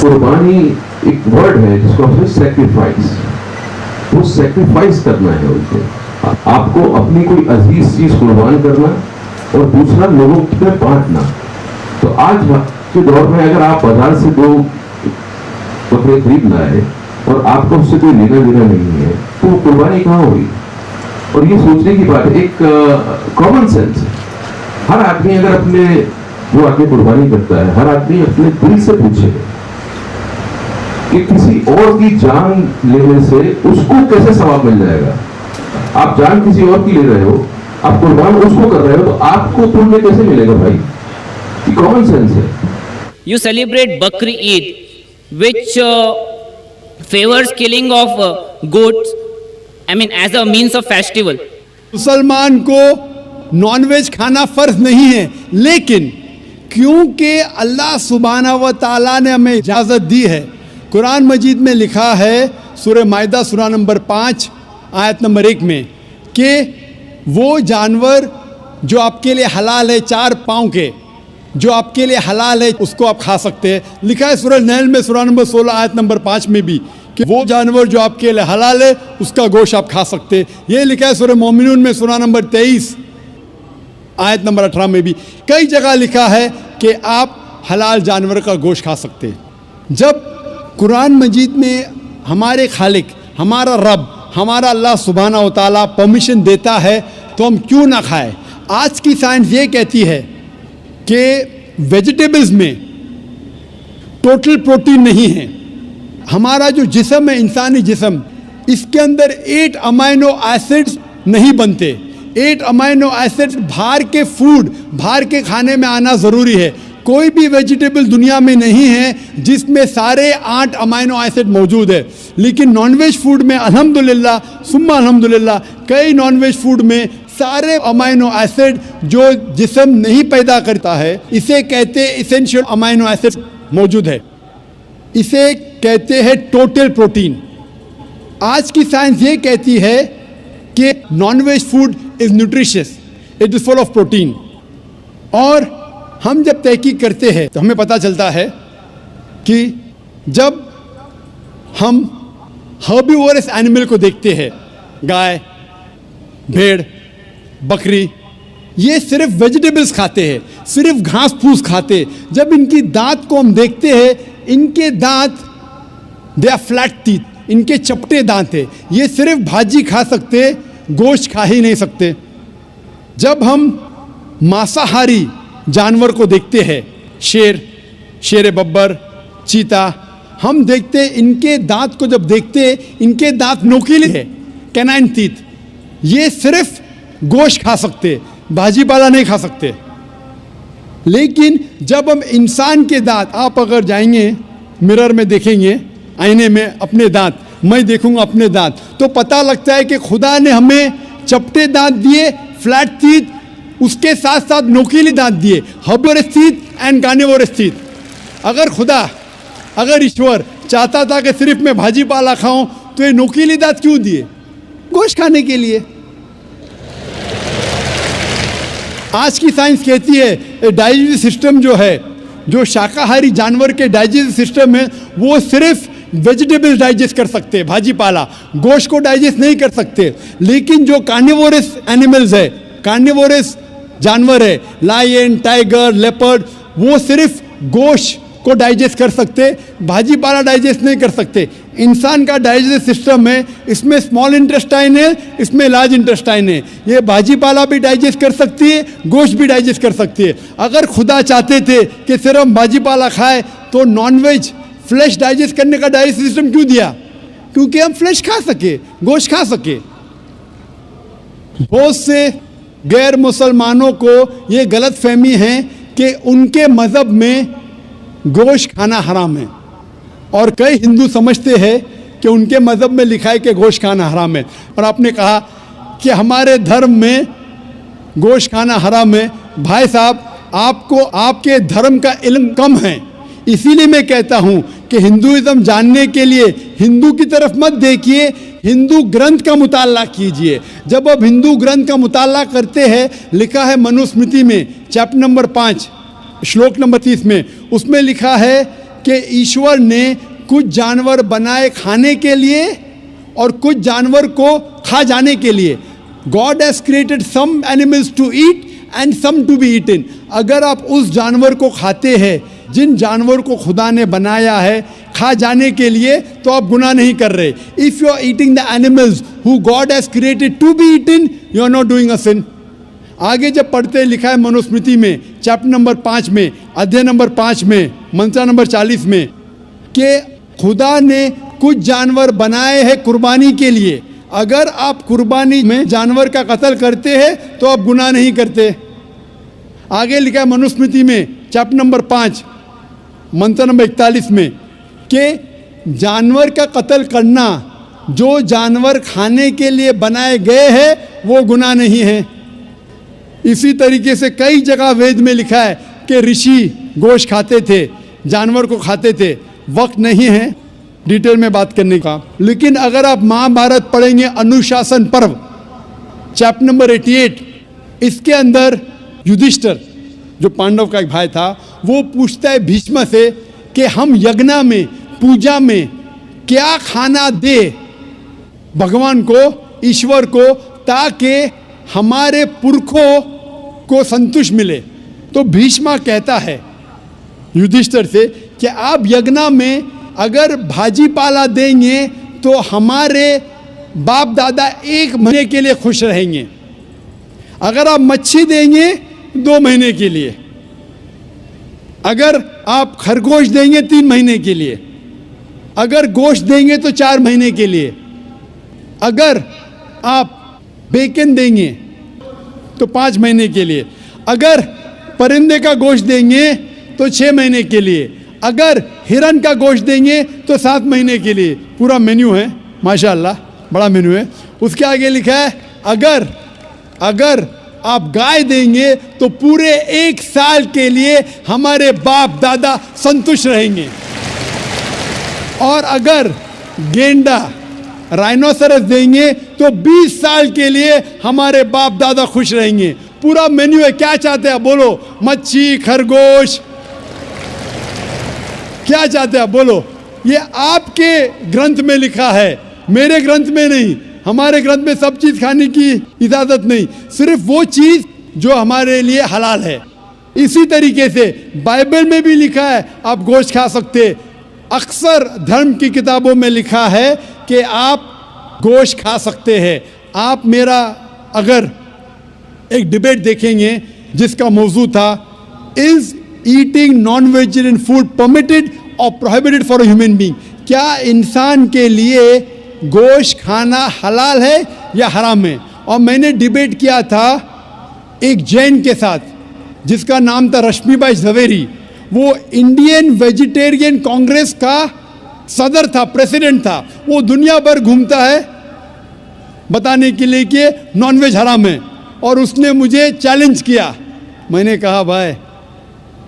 कुर्बानी एक वर्ड है जिसको हम सैक्रिफाइस, वो सैक्रिफाइस करना है उनको। आपको अपनी कोई अजीज चीज कुर्बान करना और दूसरा लोगों में बांटना। तो आज के दौर में अगर आप बाजार से 2 बकरे खरीद लाए और आपको उससे कोई लेना देना नहीं है, तो वो कुर्बानी कहाँ हुई? और ये सोचने की बात है, एक कॉमन सेंस। हर आदमी अगर अपने जो आदमी कुर्बानी करता है, हर आदमी अपने दिल से पूछे कि किसी और की जान लेने से उसको कैसे सवाब मिल जाएगा। आप जान किसी और की ले रहे हो, आप कुर्बान उसको कर रहे हो, तो आपको पुण्य कैसे मिलेगा भाई? ये कॉमन सेंस है। You celebrate Bakri Eid, which favors killing of goats, I mean as a means of festival. मुसलमान को नॉनवेज खाना फर्ज नहीं है, लेकिन क्योंकि अल्लाह सुब्हाना व तआला ने हमें इजाज़त दी है, कुरान मजीद में लिखा है सूरह माइदा सूरा नंबर 5 आयत नंबर 1 में कि वो जानवर जो आपके लिए हलाल है 4 पाँव के, जो आपके लिए हलाल है उसको आप खा सकते हैं। लिखा है सूरह नहल में सूरा नंबर 16 आयत नंबर 5 में भी कि वो जानवर जो आपके लिए हलाल है उसका गोश्त आप खा सकते हैं। ये लिखा है सूरह मोमिनून में सूरा नंबर 23 आयत नंबर 18 में भी। कई जगह लिखा है कि आप हलाल जानवर का गोश्त खा सकते हैं। जब कुरान मजीद में हमारे खालिक, हमारा रब, हमारा अल्लाह सुब्हाना व तआला परमिशन देता है तो हम क्यों ना खाएं। आज की साइंस ये कहती है कि वेजिटेबल्स में टोटल प्रोटीन नहीं है। हमारा जो जिस्म है, इंसानी जिस्म, इसके अंदर 8 अमाइनो एसिड्स नहीं बनते। 8 अमाइनो एसिड्स बाहर के फूड, बाहर के खाने में आना ज़रूरी है। कोई भी वेजिटेबल दुनिया में नहीं है जिसमें सारे 8 अमाइनो एसिड मौजूद है। लेकिन नॉनवेज फूड में अल्हम्दुलिल्लाह सुम्मा अल्हम्दुलिल्लाह कई नॉनवेज फूड में सारे अमाइनो एसिड जो जिस्म नहीं पैदा करता है, इसे कहते इसेंशियल अमाइनो एसिड मौजूद है। इसे कहते हैं टोटल प्रोटीन। आज की साइंस ये कहती है कि non veg food is nutritious, it is full of protein. और हम जब तहकीक करते हैं तो हमें पता चलता है कि जब हम हर्बीवोरस एनिमल को देखते हैं, गाय, भेड़, बकरी, ये सिर्फ वेजिटेबल्स खाते हैं, सिर्फ घास फूस खाते हैं। जब इनकी दांत को हम देखते हैं, इनके दांत दे आर फ्लैट टीथ, इनके चपटे दांत है। ये सिर्फ भाजी खा सकते, गोश्त खा ही नहीं सकते। जब हम मांसाहारी जानवर को देखते हैं, शेर, शेर बब्बर, चीता, हम देखते हैं इनके दांत को जब देखते हैं, इनके दांत नोकीले हैं, कैनाइन टीथ। ये सिर्फ गोश्त खा सकते, भाजी पाला नहीं खा सकते। लेकिन जब हम इंसान के दांत, आप अगर जाएंगे मिरर में देखेंगे, आईने में अपने दांत, मैं देखूंगा अपने दांत, तो पता लगता है कि खुदा ने हमें चपटे दांत दिए, फ्लैट टीथ, उसके साथ साथ नोकीले दांत दिए, herbivorous teeth and carnivorous teeth. अगर खुदा, अगर ईश्वर चाहता था कि सिर्फ मैं भाजी पाला खाऊं, तो ये नोकीले दांत क्यों दिए? गोश्त खाने के लिए। आज की साइंस कहती है डाइजेस्टिव सिस्टम जो है, जो शाकाहारी जानवर के डाइजेस्टिव सिस्टम है, वो सिर्फ वेजिटेबल्स डाइजेस्ट कर सकते हैं, भाजी पाला, गोश्त को डाइजेस्ट नहीं कर सकते। लेकिन जो कार्निवोरस एनिमल्स है, कार्निवोरस जानवर है, लायन, टाइगर, लेपर्ड, वो सिर्फ गोश्त को डाइजेस्ट कर सकते, भाजी पाला डाइजेस्ट नहीं कर सकते। इंसान का डाइजेस्टिव सिस्टम है, इसमें स्मॉल इंटेस्टाइन है, इसमें लार्ज इंटेस्टाइन है। ये भाजी पाला भी डाइजेस्ट कर सकती है, गोश्त भी डाइजेस्ट कर सकती है। अगर खुदा चाहते थे कि सिर्फ हम भाजी पाला खाए, तो नॉनवेज फ्लैश डाइजेस्ट करने का डाइजेस्टिव सिस्टम क्यों दिया? क्योंकि हम फ्लैश खा सके, गोश्त खा सके। बहुत से गैर मुसलमानों को ये गलत फहमी है कि उनके मज़हब में गोश्त खाना हराम है, और कई हिंदू समझते हैं कि उनके मज़हब में लिखा है कि गोश्त खाना हराम है। और आपने कहा कि हमारे धर्म में गोश्त खाना हराम है। भाई साहब, आपको आपके धर्म का इल्म कम है, इसीलिए मैं कहता हूँ कि हिंदुइज्म जानने के लिए हिंदू की तरफ मत देखिए, हिंदू ग्रंथ का मुताला कीजिए। जब आप हिंदू ग्रंथ का मुताला करते हैं, लिखा है मनुस्मृति में चैप्टर नंबर 5 श्लोक नंबर 30 में, उसमें लिखा है कि ईश्वर ने कुछ जानवर बनाए खाने के लिए और कुछ जानवर को खा जाने के लिए। God has created some animals to eat and some to be eaten. अगर आप उस जानवर को खाते हैं जिन जानवर को खुदा ने बनाया है खा जाने के लिए, तो आप गुनाह नहीं कर रहे। If you are eating the animals who God has created to be eaten, you are not doing a sin. आगे जब पढ़ते लिखा है मनुस्मृति में चैप्टर नंबर 5 में, अध्याय नंबर 5 में, मंत्र नंबर 40 में, कि खुदा ने कुछ जानवर बनाए हैं कुर्बानी के लिए। अगर आप कुर्बानी में जानवर का कत्ल करते हैं तो आप गुनाह नहीं करते। आगे लिखा है मनुस्मृति में चैप्टर नंबर 5 मंत्र नंबर 41 में कि जानवर का कत्ल करना, जो जानवर खाने के लिए बनाए गए हैं वो गुनाह नहीं है। इसी तरीके से कई जगह वेद में लिखा है कि ऋषि गोश्त खाते थे, जानवर को खाते थे। वक्त नहीं है डिटेल में बात करने का, लेकिन अगर आप महाभारत पढ़ेंगे अनुशासन पर्व चैप्टर नंबर 88, इसके अंदर युधिष्ठिर जो पांडव का एक भाई था वो पूछता है भीष्म से कि हम यज्ञ में पूजा में क्या खाना दे भगवान को, ईश्वर को, ताकि हमारे पुरखों को संतुष्ट मिले। तो भीष्म कहता है युधिष्ठिर से कि आप यज्ञ में अगर भाजी पाला देंगे तो हमारे बाप दादा 1 महीने के लिए खुश रहेंगे। अगर आप मच्छी देंगे 2 महीने के लिए, अगर आप खरगोश देंगे 3 महीने के लिए, अगर गोश्त देंगे तो 4 महीने के लिए, अगर आप बेकन देंगे तो 5 महीने के लिए, अगर परिंदे का गोश्त देंगे तो 6 महीने के लिए, अगर हिरन का गोश्त देंगे तो 7 महीने के लिए। पूरा मेन्यू है, माशाअल्लाह बड़ा मेन्यू है। उसके आगे लिखा है अगर आप गाय देंगे तो पूरे 1 साल के लिए हमारे बाप दादा संतुष्ट रहेंगे। और अगर गेंडा राइनोसरस देंगे तो 20 साल के लिए हमारे बाप दादा खुश रहेंगे। पूरा मेन्यू है। क्या चाहते हैं बोलो? मच्छी, खरगोश, क्या चाहते हैं बोलो? ये आपके ग्रंथ में लिखा है, मेरे ग्रंथ में नहीं। हमारे ग्रंथ में सब चीज खाने की इजाजत नहीं, सिर्फ वो चीज जो हमारे लिए हलाल है। इसी तरीके से बाइबल में भी लिखा है आप गोश्त खा सकते। अक्सर धर्म की किताबों में लिखा है कि आप गोश्त खा सकते हैं। आप मेरा अगर एक डिबेट देखेंगे जिसका मौजू था is eating non vegetarian food permitted और prohibited for a human being, क्या इंसान के लिए गोश्त खाना हलाल है या हराम है? और मैंने डिबेट किया था एक जैन के साथ जिसका नाम था रश्मिबाई झवेरी। वो इंडियन वेजिटेरियन कांग्रेस का सदर था, प्रेसिडेंट था। वो दुनिया भर घूमता है बताने के लिए कि नॉनवेज हराम है, और उसने मुझे चैलेंज किया। मैंने कहा भाई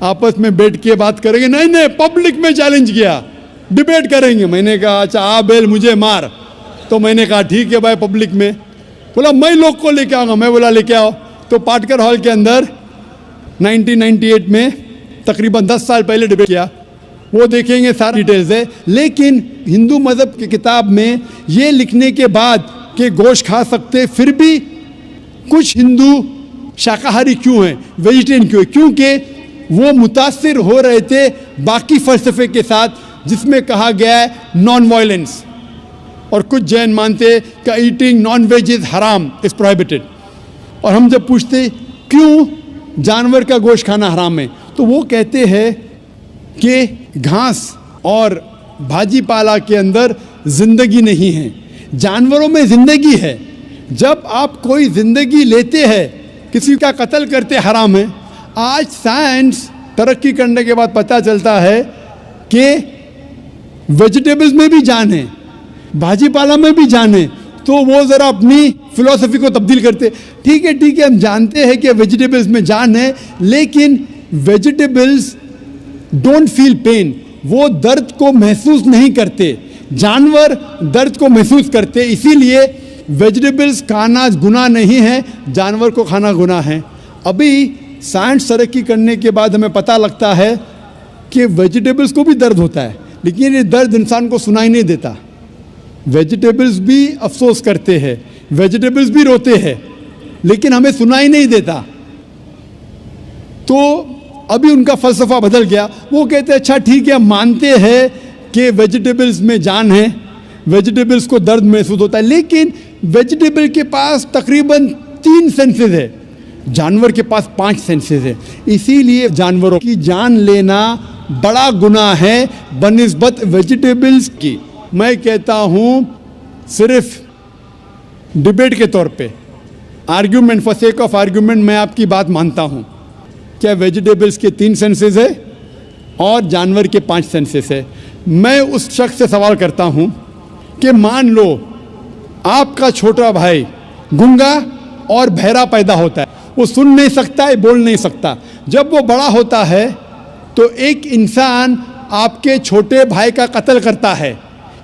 आपस में बैठ के बात करेंगे। नहीं, पब्लिक में चैलेंज किया, डिबेट करेंगे। मैंने कहा अच्छा आ बेल मुझे मार। तो मैंने कहा ठीक है भाई, पब्लिक में। बोला मैं लोग को लेके आऊँगा। मैं बोला लेके आओ। तो पाटकर हॉल के अंदर 1998 में तकरीबन 10 साल पहले डिबेट किया। वो देखेंगे सारी डिटेल्स है। लेकिन हिंदू मज़हब की किताब में ये लिखने के बाद कि गोश्त खा सकते, फिर भी कुछ हिंदू शाकाहारी क्यों हैं, वेजिटेरियन क्यों है? क्योंकि वो मुतासिर हो रहे थे बाकी फ़लसफ़े के साथ जिसमें कहा गया है नॉन वायलेंस। और कुछ जैन मानते कि ईटिंग नॉन वेज इज़ हराम, इज़ प्रोहिबिटेड। और हम जब पूछते क्यों जानवर का गोश्त खाना हराम है, तो वो कहते हैं कि घास और भाजी पाला के अंदर ज़िंदगी नहीं है, जानवरों में ज़िंदगी है। जब आप कोई ज़िंदगी लेते हैं, किसी का कत्ल करते, हराम है। आज साइंस तरक्की करने के बाद पता चलता है कि वेजिटेबल्स में भी जान है, भाजी पाला में भी जान है। तो वो ज़रा अपनी फिलॉसफी को तब्दील करते। ठीक है हम जानते हैं कि वेजिटेबल्स में जान है, लेकिन वेजिटेबल्स डोंट फील पेन, वो दर्द को महसूस नहीं करते। जानवर दर्द को महसूस करते, इसीलिए वेजिटेबल्स खाना गुनाह नहीं है, जानवर को खाना गुनाह है। अभी साइंस तरक्की करने के बाद हमें पता लगता है कि वेजिटेबल्स को भी दर्द होता है, लेकिन ये दर्द इंसान को सुनाई नहीं देता। वेजिटेबल्स भी अफसोस करते हैं, वेजिटेबल्स भी रोते हैं, लेकिन हमें सुनाई नहीं देता। तो अभी उनका फलसफा बदल गया। वो कहते हैं अच्छा ठीक है, हम मानते हैं कि वेजिटेबल्स में जान है, वेजिटेबल्स को दर्द महसूस होता है, लेकिन वेजिटेबल के पास तकरीबन 3 सेंसेस है, जानवर के पास 5 सेंसेस है। इसीलिए जानवरों की जान लेना बड़ा गुनाह है बनिस्बत वेजिटेबल्स की। मैं कहता हूँ सिर्फ डिबेट के तौर पे, argument, for sake of argument, मैं आपकी बात मानता हूँ। क्या वेजिटेबल्स के 3 सेंसेस है और जानवर के 5 सेंसेस है? मैं उस शख्स से सवाल करता हूँ कि मान लो आपका छोटा भाई गूंगा और बहरा पैदा होता है, वो सुन नहीं सकता है, बोल नहीं सकता। जब वो बड़ा होता है तो एक इंसान आपके छोटे भाई का कत्ल करता है,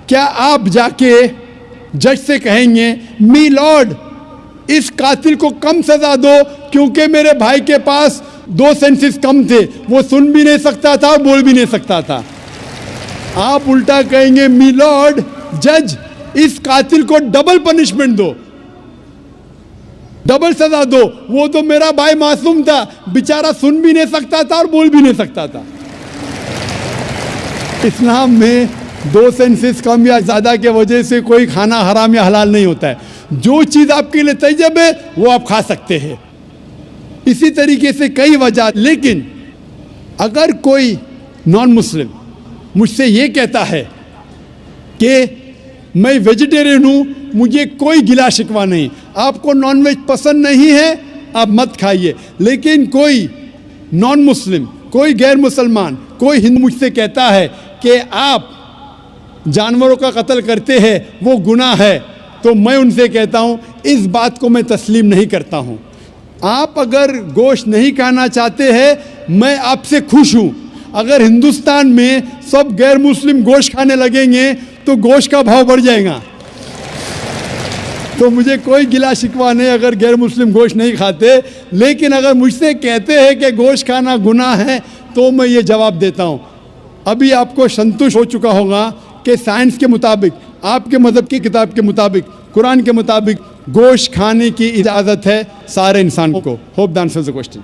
क्या आप जाके जज से कहेंगे मी लॉर्ड इस कातिल को कम सजा दो क्योंकि मेरे भाई के पास 2 सेंसेस कम थे, वो सुन भी नहीं सकता था, बोल भी नहीं सकता था? आप उल्टा कहेंगे मी लॉर्ड जज इस कातिल को डबल पनिशमेंट दो, डबल सजा दो, वो तो मेरा भाई मासूम था, बेचारा सुन भी नहीं सकता था और बोल भी नहीं सकता था। इस्लाम में 2 सेंसेस कम या ज़्यादा के वजह से कोई खाना हराम या हलाल नहीं होता है। जो चीज़ आपके लिए तैयब है वो आप खा सकते हैं। इसी तरीके से कई वजह। लेकिन अगर कोई नॉन मुस्लिम मुझसे ये कहता है कि मैं वेजिटेरियन हूँ, मुझे कोई गिला शिकवा नहीं, आपको नॉनवेज पसंद नहीं है आप मत खाइए, लेकिन कोई नॉन मुस्लिम, कोई गैर मुसलमान, कोई हिंदू मुझसे कहता है कि आप जानवरों का कत्ल करते हैं वो गुनाह है, तो मैं उनसे कहता हूँ इस बात को मैं तस्लीम नहीं करता हूँ। आप अगर गोश्त नहीं खाना चाहते हैं मैं आपसे खुश हूँ। अगर हिंदुस्तान में सब गैर मुस्लिम गोश्त खाने लगेंगे तो गोश्त का भाव बढ़ जाएगा। तो मुझे कोई गिला शिकवा नहीं अगर गैर मुस्लिम गोश्त नहीं खाते, लेकिन अगर मुझसे कहते हैं कि गोश्त खाना गुनाह है तो मैं ये जवाब देता हूँ। अभी आपको संतुष्ट हो चुका होगा कि साइंस के मुताबिक, आपके मज़हब की किताब के मुताबिक, कुरान के मुताबिक गोश्त खाने की इजाज़त है सारे इंसान को। Hope the answers the question.